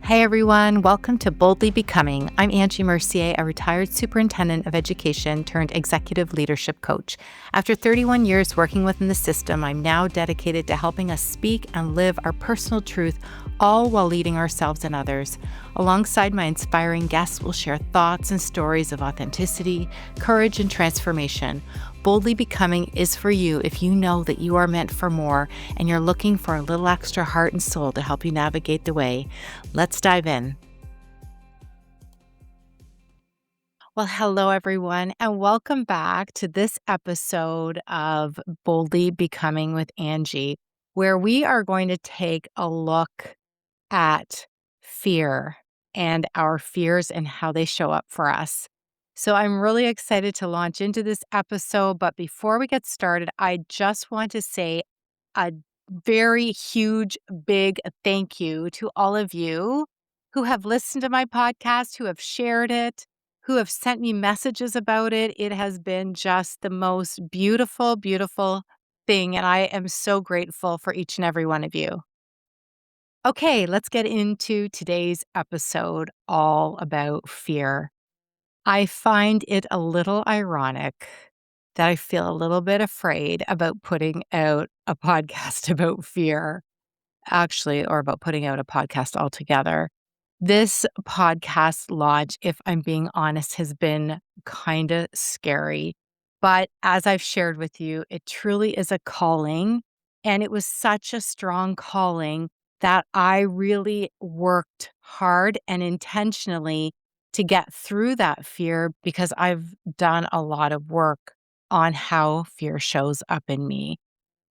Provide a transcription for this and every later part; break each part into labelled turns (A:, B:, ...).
A: Hey everyone, welcome to Boldly Becoming. I'm Angie Mercier, a retired superintendent of education turned executive leadership coach. After 31 years working within the system, I'm now dedicated to helping us speak and live our personal truth, all while leading ourselves and others. Alongside my inspiring guests, we'll share thoughts and stories of authenticity, courage, and transformation. Boldly Becoming is for you if you know that you are meant for more and you're looking for a little extra heart and soul to help you navigate the way. Let's dive in. Well, hello, everyone, and welcome back to this episode of Boldly Becoming with Angie, where we are going to take a look at fear and our fears and how they show up for us. So I'm really excited to launch into this episode. But before we get started, I just want to say a very huge, big thank you to all of you who have listened to my podcast, who have shared it, who have sent me messages about it. It has been just the most beautiful, beautiful thing. And I am so grateful for each and every one of you. Okay, let's get into today's episode all about fear. I find it a little ironic that I feel a little bit afraid about putting out a podcast about fear, actually, or about putting out a podcast altogether. This podcast launch, if I'm being honest, has been kind of scary. But as I've shared with you, it truly is a calling. And it was such a strong calling that I really worked hard and intentionally to get through that fear because I've done a lot of work on how fear shows up in me.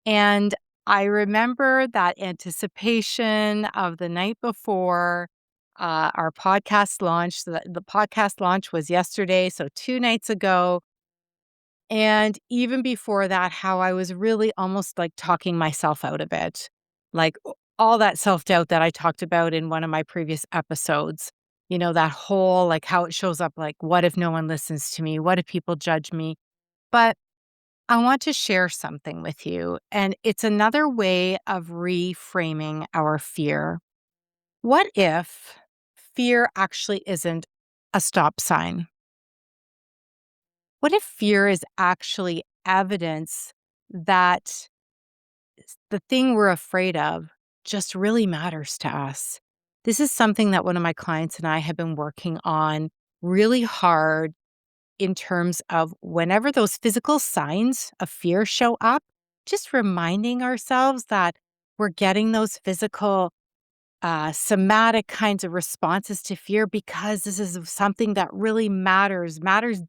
A: And I remember that anticipation of the night before our podcast launch. So the podcast launch was yesterday, so 2 nights ago. And even before that, how I was really almost like talking myself out of it. Like all that self doubt that I talked about in one of my previous episodes. That whole like how it shows up like, what if no one listens to me? What if people judge me? But I want to share something with you, and it's another way of reframing our fear. What if fear actually isn't a stop sign? What if fear is actually evidence that the thing we're afraid of just really matters to us? This is something that one of my clients and I have been working on really hard in terms of whenever those physical signs of fear show up, just reminding ourselves that we're getting those physical, somatic kinds of responses to fear because this is something that really matters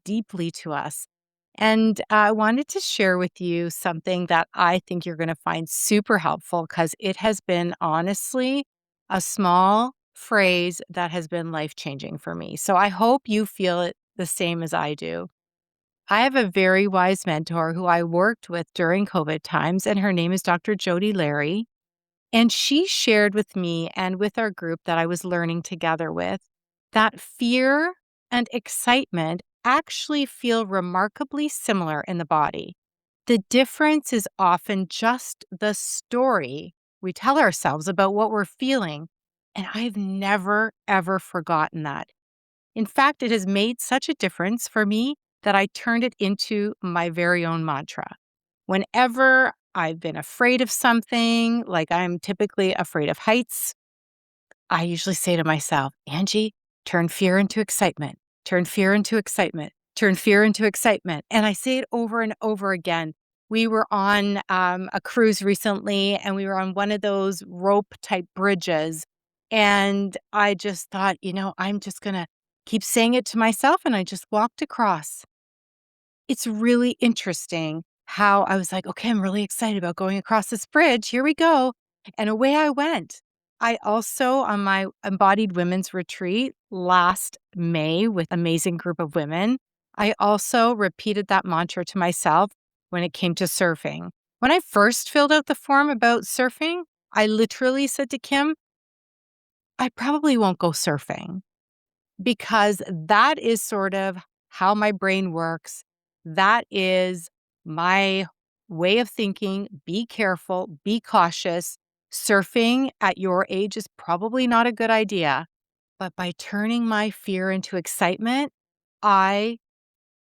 A: deeply to us. And I wanted to share with you something that I think you're going to find super helpful because it has been honestly a small phrase that has been life changing for me. So I hope you feel it the same as I do. I have a very wise mentor who I worked with during COVID times, and her name is Dr. Jody Larry. And she shared with me and with our group that I was learning together with that fear and excitement actually feel remarkably similar in the body. The difference is often just the story we tell ourselves about what we're feeling. And I've never, ever forgotten that. In fact, it has made such a difference for me that I turned it into my very own mantra. Whenever I've been afraid of something, like I'm typically afraid of heights, I usually say to myself, Angie, turn fear into excitement, turn fear into excitement, turn fear into excitement. And I say it over and over again. We were on a cruise recently and we were on one of those rope type bridges. And I just thought, I'm just going to keep saying it to myself. And I just walked across. It's really interesting how I was like, okay, I'm really excited about going across this bridge. Here we go. And away I went. I also, on my embodied women's retreat last May with an amazing group of women, I also repeated that mantra to myself when it came to surfing. When I first filled out the form about surfing, I literally said to Kim, I probably won't go surfing because that is sort of how my brain works. That is my way of thinking. Be careful, be cautious. Surfing at your age is probably not a good idea. But by turning my fear into excitement, I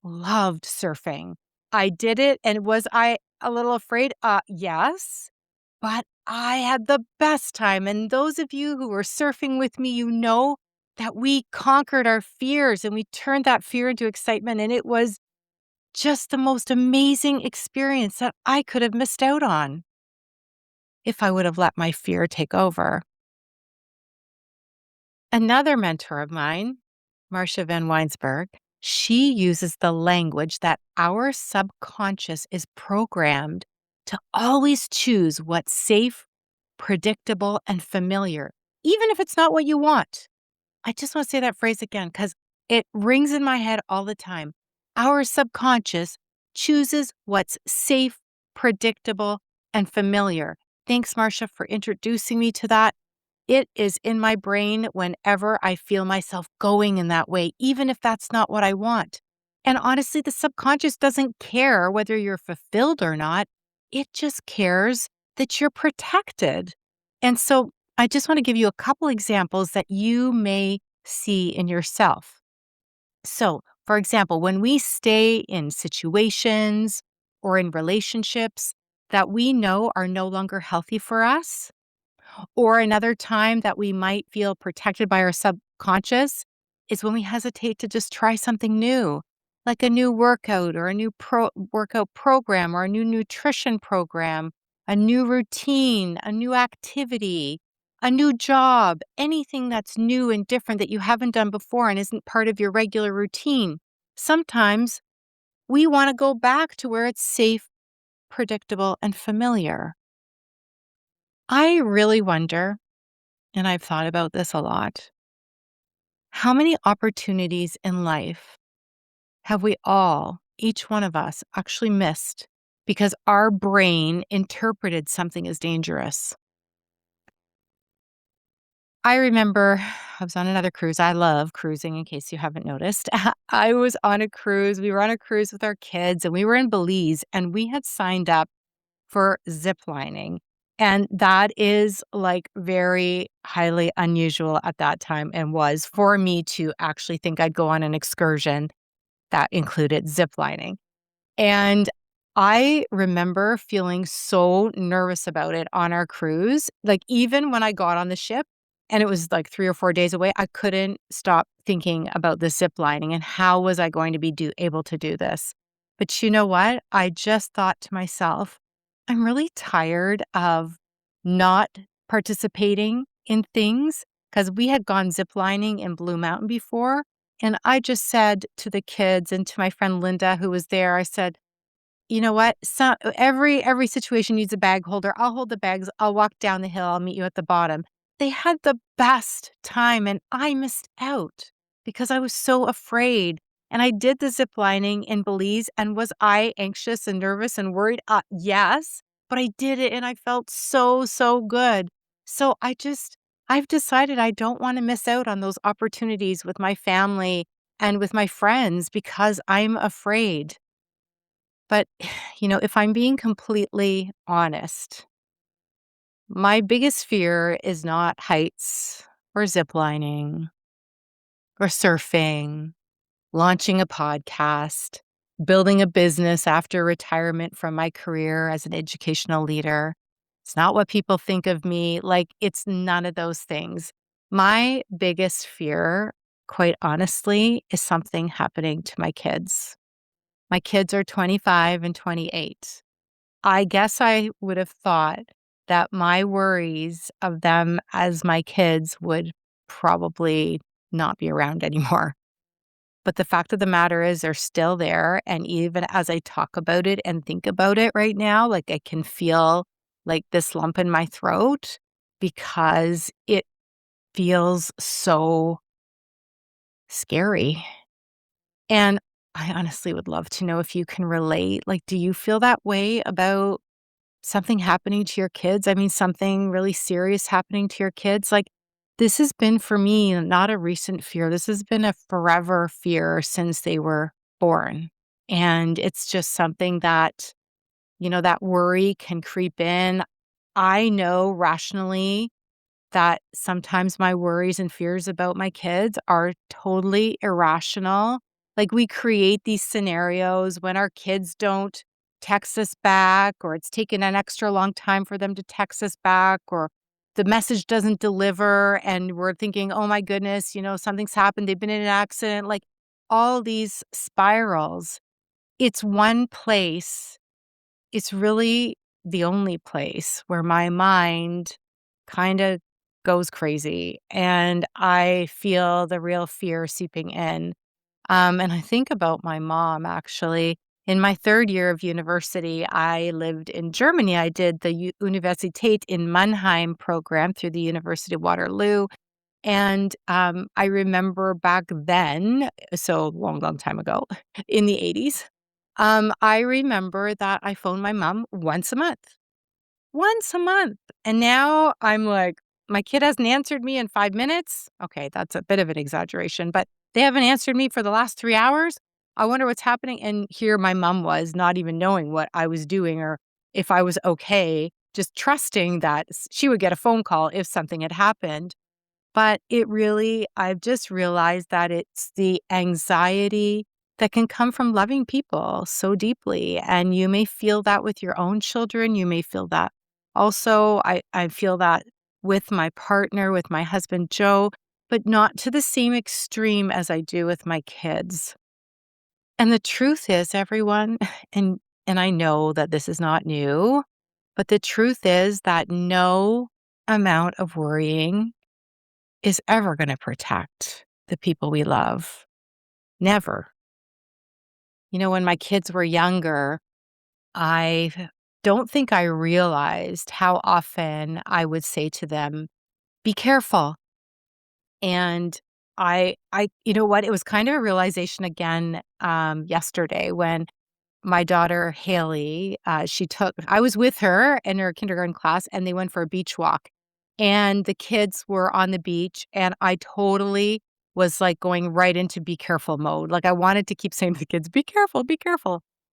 A: loved surfing. I did it, and was I a little afraid? Yes, but I had the best time, and those of you who were surfing with me, you know that we conquered our fears, and we turned that fear into excitement, and it was just the most amazing experience that I could have missed out on if I would have let my fear take over. Another mentor of mine, Marcia Van Weinsberg, she uses the language that our subconscious is programmed to always choose what's safe, predictable, and familiar, even if it's not what you want. I just want to say that phrase again because it rings in my head all the time. Our subconscious chooses what's safe, predictable, and familiar. Thanks, Marcia, for introducing me to that. It is in my brain whenever I feel myself going in that way, even if that's not what I want. And honestly, the subconscious doesn't care whether you're fulfilled or not. It just cares that you're protected. And so I just want to give you a couple examples that you may see in yourself. So, for example, when we stay in situations or in relationships that we know are no longer healthy for us, or another time that we might feel protected by our subconscious is when we hesitate to just try something new, like a new workout or a new workout program or a new nutrition program, a new routine, a new activity, a new job, anything that's new and different that you haven't done before and isn't part of your regular routine. Sometimes we want to go back to where it's safe, predictable, and familiar. I really wonder, and I've thought about this a lot. How many opportunities in life have we all, each one of us, actually missed because our brain interpreted something as dangerous? I remember I was on another cruise. I love cruising, in case you haven't noticed. I was on a cruise. We were on a cruise with our kids, and we were in Belize, and we had signed up for ziplining. And that is like very highly unusual at that time and was for me to actually think I'd go on an excursion that included ziplining. And I remember feeling so nervous about it on our cruise. Like, even when I got on the ship and it was like 3 or 4 days away, I couldn't stop thinking about the zip lining and how was I going to be able to do this. But you know what? I just thought to myself, I'm really tired of not participating in things because we had gone zip lining in Blue Mountain before. And I just said to the kids and to my friend Linda, who was there, I said, you know what? Every situation needs a bag holder. I'll hold the bags. I'll walk down the hill. I'll meet you at the bottom. They had the best time, and I missed out because I was so afraid. And I did the zip lining in Belize, and was I anxious and nervous and worried? Yes, but I did it, and I felt so good. So I've decided I don't want to miss out on those opportunities with my family and with my friends because I'm afraid. But, if I'm being completely honest, my biggest fear is not heights or ziplining or surfing, launching a podcast, building a business after retirement from my career as an educational leader. It's not what people think of me. Like, it's none of those things. My biggest fear, quite honestly, is something happening to my kids. My kids are 25 and 28. I guess I would have thought that my worries of them as my kids would probably not be around anymore. But the fact of the matter is they're still there, and even as I talk about it and think about it right now, like, I can feel, like, this lump in my throat because it feels so scary. And I honestly would love to know if you can relate. Like, do you feel that way about something happening to your kids? I mean, something really serious happening to your kids? Like, this has been for me not a recent fear. This has been a forever fear since they were born. And it's just something that, that worry can creep in. I know rationally that sometimes my worries and fears about my kids are totally irrational. Like, we create these scenarios when our kids don't text us back, or it's taken an extra long time for them to text us back, or the message doesn't deliver, and we're thinking, "Oh my goodness, something's happened. They've been in an accident." Like, all these spirals. It's one place. It's really the only place where my mind kinda goes crazy, and I feel the real fear seeping in. And I think about my mom, actually. In my 3rd year of university, I lived in Germany. I did the Universität in Mannheim program through the University of Waterloo, and, I remember back then, so long, long time ago, in the '80s, I remember that I phoned my mom once a month, and now I'm like, "My kid hasn't answered me in 5 minutes?" Okay, that's a bit of an exaggeration, but they haven't answered me for the last 3 hours? I wonder what's happening, and here my mom was not even knowing what I was doing or if I was okay, just trusting that she would get a phone call if something had happened. But I've just realized that it's the anxiety that can come from loving people so deeply. And you may feel that with your own children. You may feel that also. I feel that with my partner, with my husband, Joe, but not to the same extreme as I do with my kids. And the truth is, everyone, and I know that this is not new, but the truth is that no amount of worrying is ever gonna protect the people we love. Never. When my kids were younger, I don't think I realized how often I would say to them, "Be careful." And I you know what? It was kind of a realization again, yesterday when my daughter, Haley, I was with her in her kindergarten class, and they went for a beach walk, and the kids were on the beach, and I totally was, like, going right into be careful mode. Like, I wanted to keep saying to the kids, be careful,"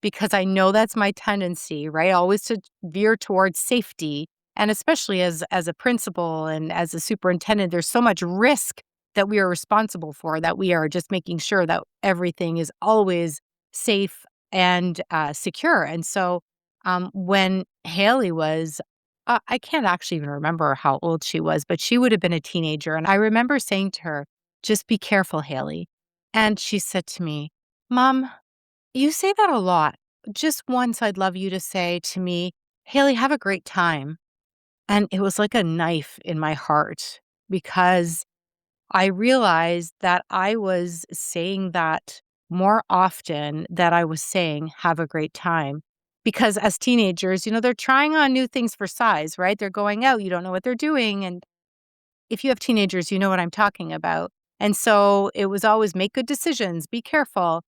A: because I know that's my tendency, right? Always to veer towards safety, and especially as a principal and as a superintendent, there's so much risk that we are responsible for, that we are just making sure that everything is always safe and, secure. And so, when Haley was I can't actually even remember how old she was, but she would have been a teenager, and I remember saying to her, "Just be careful, Haley." And she said to me, "Mom, you say that a lot. Just once I'd love you to say to me, 'Haley, have a great time.'" And it was like a knife in my heart because I realized that I was saying that more often that I was saying, "Have a great time." Because as teenagers, they're trying on new things for size, right? They're going out, you don't know what they're doing, and if you have teenagers, you know what I'm talking about. And so it was always make good decisions, be careful.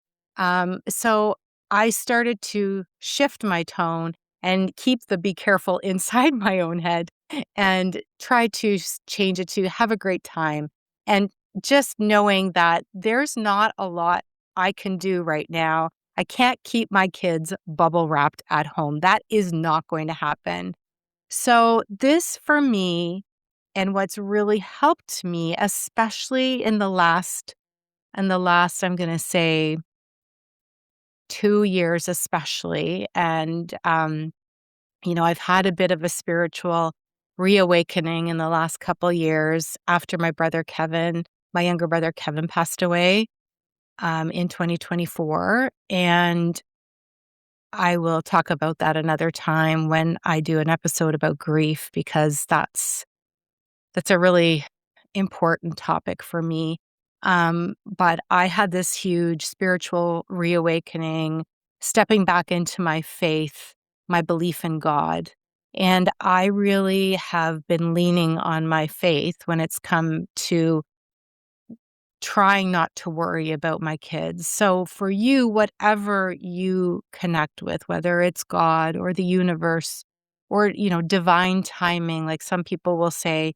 A: So I started to shift my tone and keep the be careful inside my own head and try to change it to have a great time. And just knowing that there's not a lot I can do right now. I can't keep my kids bubble wrapped at home. That is not going to happen. So this for me, and what's really helped me, especially in the last, I'm gonna say 2 years especially, and, I've had a bit of a spiritual reawakening in the last couple years after my younger brother Kevin passed away, in 2024, and I will talk about that another time when I do an episode about grief because that's a really important topic for me. But I had this huge spiritual reawakening, stepping back into my faith, my belief in God. And I really have been leaning on my faith when it's come to trying not to worry about my kids. So for you, whatever you connect with, whether it's God or the universe or, divine timing, like some people will say,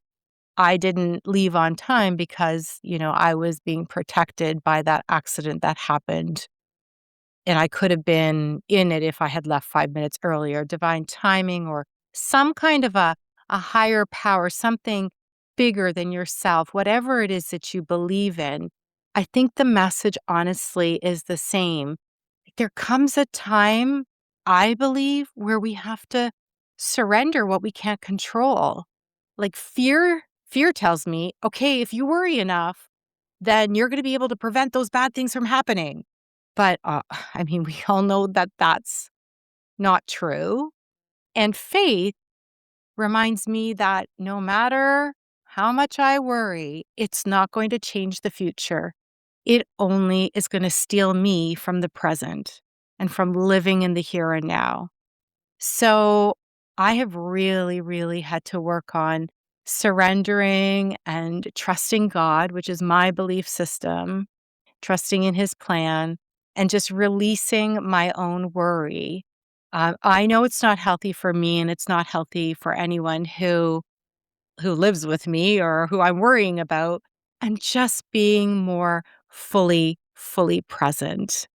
A: I didn't leave on time because, I was being protected by that accident that happened, and I could have been in it if I had left 5 minutes earlier. Divine timing or some kind of a higher power, something bigger than yourself, whatever it is that you believe in, I think the message honestly is the same. There comes a time, I believe, where we have to surrender what we can't control. Like fear tells me, okay, if you worry enough, then you're going to be able to prevent those bad things from happening. But I mean, we all know that that's not true. And faith reminds me that no matter how much I worry, it's not going to change the future. It only is going to steal me from the present and from living in the here and now. So I have really, really had to work on surrendering and trusting God, which is my belief system, trusting in his plan, and just releasing my own worry. I know it's not healthy for me, and it's not healthy for anyone who lives with me or who I'm worrying about, and just being more fully present.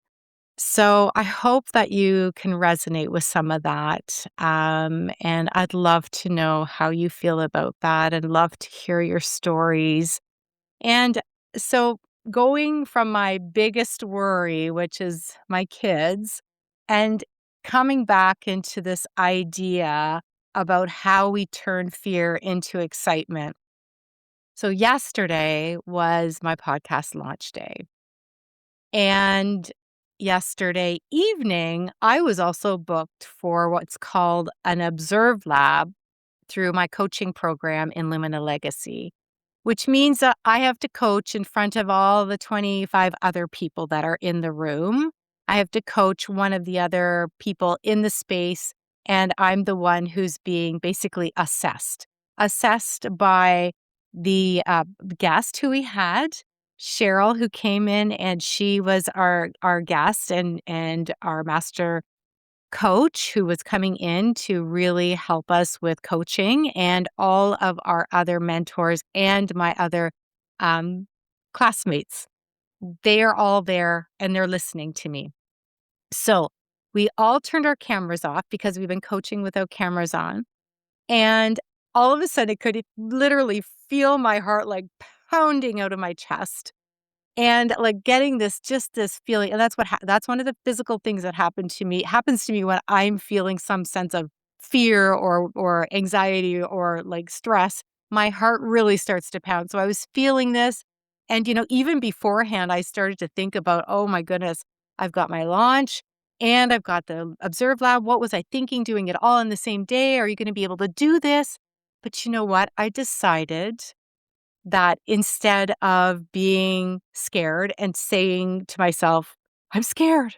A: So I hope that you can resonate with some of that. And I'd love to know how you feel about that and love to hear your stories. And so going from my biggest worry, which is my kids, and coming back into this idea about how we turn fear into excitement. So yesterday was my podcast launch day. And yesterday evening, I was also booked for what's called an Observe Lab through my coaching program in Lumina Legacy, which means that I have to coach in front of all the 25 other people that are in the room. I have to coach one of the other people in the space, and I'm the one who's being basically assessed by the guest who we had, Cheryl, who came in, and she was our guest and our master coach who was coming in to really help us with coaching, and all of our other mentors and my other um, classmates. They are all there and they're listening to me. So we all turned our cameras off because we've been coaching without cameras on. And all of a sudden, I could literally feel my heart like pounding out of my chest and, like, getting this feeling, and that's one of the physical things that happens to me when I'm feeling some sense of fear or anxiety or, like, stress. My heart really starts to pound, so I was feeling this, and, even beforehand, I started to think about, "Oh my goodness, I've got my launch, and I've got the Observe Lab. What was I thinking, doing it all in the same day? Are you gonna be able to do this?" But you know what? I decided that instead of being scared and saying to myself, "I'm scared,"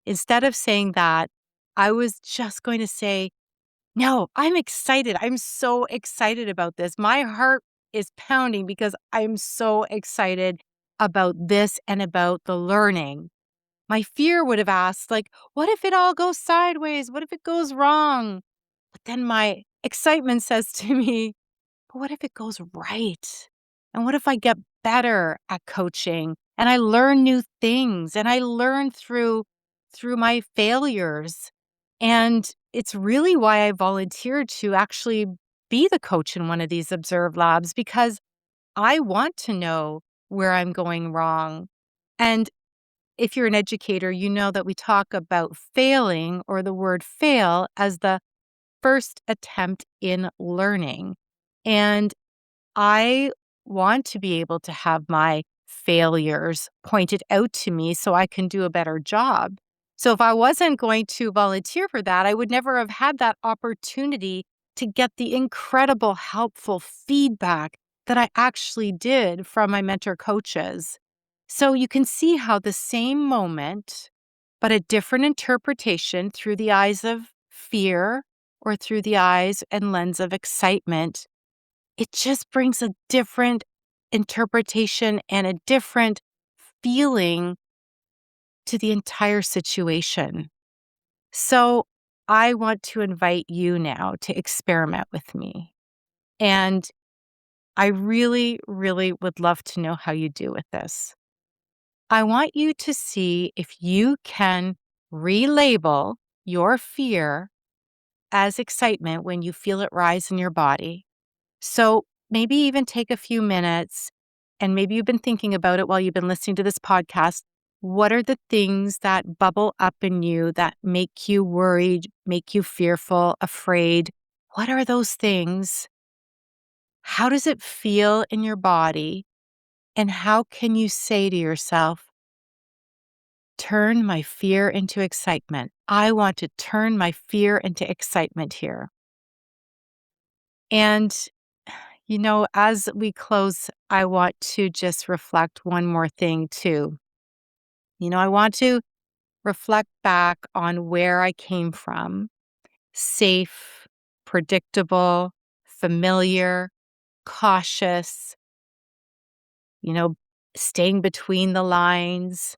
A: instead of saying that, I was just going to say, "No, I'm excited. I'm so excited about this. My heart is pounding because I'm so excited about this and about the learning." My fear would have asked, like, "What if it all goes sideways? What if it goes wrong?" But then my excitement says to me, but what if it goes right? And what if I get better at coaching and I learn new things and I learn through my failures? And it's really why I volunteered to actually be the coach in one of these Observe Labs, because I want to know where I'm going wrong. And if you're an educator, you know that we talk about failing, or the word fail, as the first attempt in learning. And I want to be able to have my failures pointed out to me so I can do a better job. So if I wasn't going to volunteer for that, I would never have had that opportunity to get the incredible helpful feedback that I actually did from my mentor coaches. So you can see how the same moment, but a different interpretation through the eyes of fear or through the eyes and lens of excitement, it just brings a different interpretation and a different feeling to the entire situation. So I want to invite you now to experiment with me. And I really, really would love to know how you do with this. I want you to see if you can relabel your fear as excitement when you feel it rise in your body. So maybe even take a few minutes, and maybe you've been thinking about it while you've been listening to this podcast. What are the things that bubble up in you that make you worried, make you fearful, afraid? What are those things? How does it feel in your body? And how can you say to yourself, turn my fear into excitement? I want to turn my fear into excitement here. And, as we close, I want to just reflect one more thing too. I want to reflect back on where I came from: safe, predictable, familiar, cautious, you know, staying between the lines,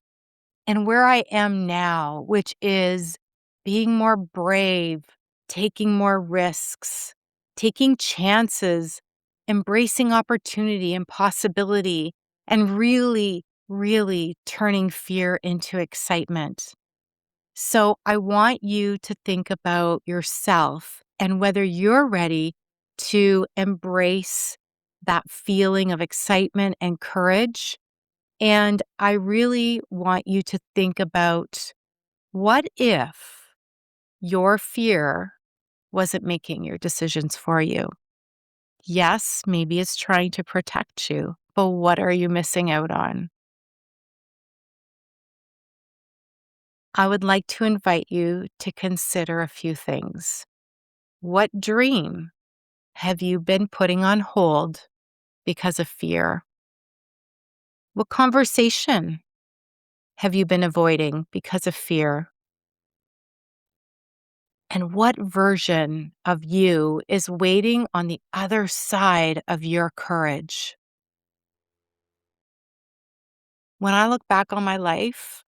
A: and where I am now, which is being more brave, taking more risks, taking chances, embracing opportunity and possibility, and really, really turning fear into excitement. So I want you to think about yourself and whether you're ready to embrace that feeling of excitement and courage. And I really want you to think about, what if your fear wasn't making your decisions for you? Yes, maybe it's trying to protect you, but what are you missing out on? I would like to invite you to consider a few things. What dream have you been putting on hold because of fear? What conversation have you been avoiding because of fear? And what version of you is waiting on the other side of your courage? When I look back on my life,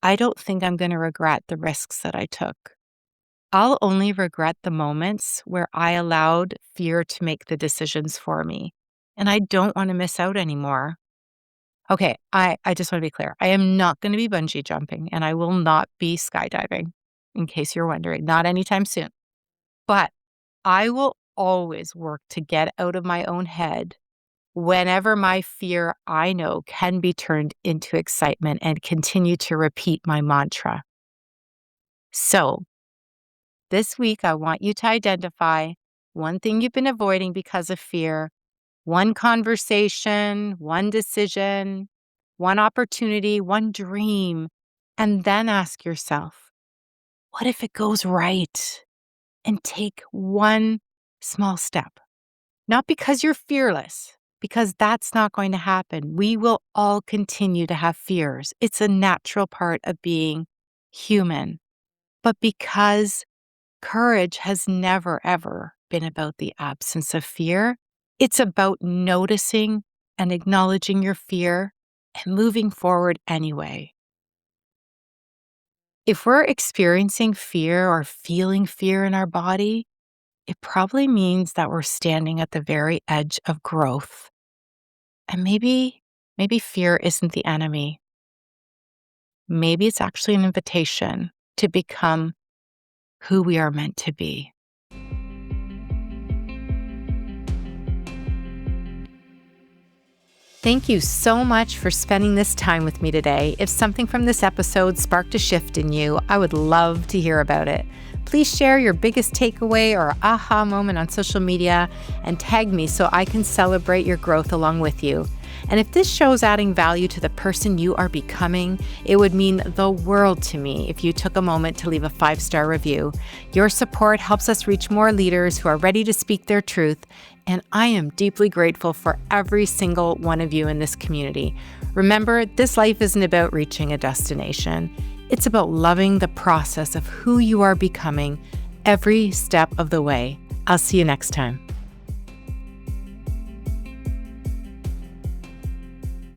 A: I don't think I'm going to regret the risks that I took. I'll only regret the moments where I allowed fear to make the decisions for me. And I don't want to miss out anymore. Okay, I just want to be clear. I am not going to be bungee jumping, and I will not be skydiving, in case you're wondering, not anytime soon. But I will always work to get out of my own head whenever my fear, I know, can be turned into excitement, and continue to repeat my mantra. So this week, I want you to identify one thing you've been avoiding because of fear, one conversation, one decision, one opportunity, one dream, and then ask yourself, what if it goes right? And take one small step. Not because you're fearless, because that's not going to happen. We will all continue to have fears. It's a natural part of being human. But because courage has never, ever been about the absence of fear, it's about noticing and acknowledging your fear and moving forward anyway. If we're experiencing fear or feeling fear in our body, it probably means that we're standing at the very edge of growth. And maybe fear isn't the enemy. Maybe it's actually an invitation to become who we are meant to be. Thank you so much for spending this time with me today. If something from this episode sparked a shift in you, I would love to hear about it. Please share your biggest takeaway or aha moment on social media and tag me so I can celebrate your growth along with you. And if this show is adding value to the person you are becoming, it would mean the world to me if you took a moment to leave a 5-star review. Your support helps us reach more leaders who are ready to speak their truth, and I am deeply grateful for every single one of you in this community. Remember, this life isn't about reaching a destination. It's about loving the process of who you are becoming every step of the way. I'll see you next time.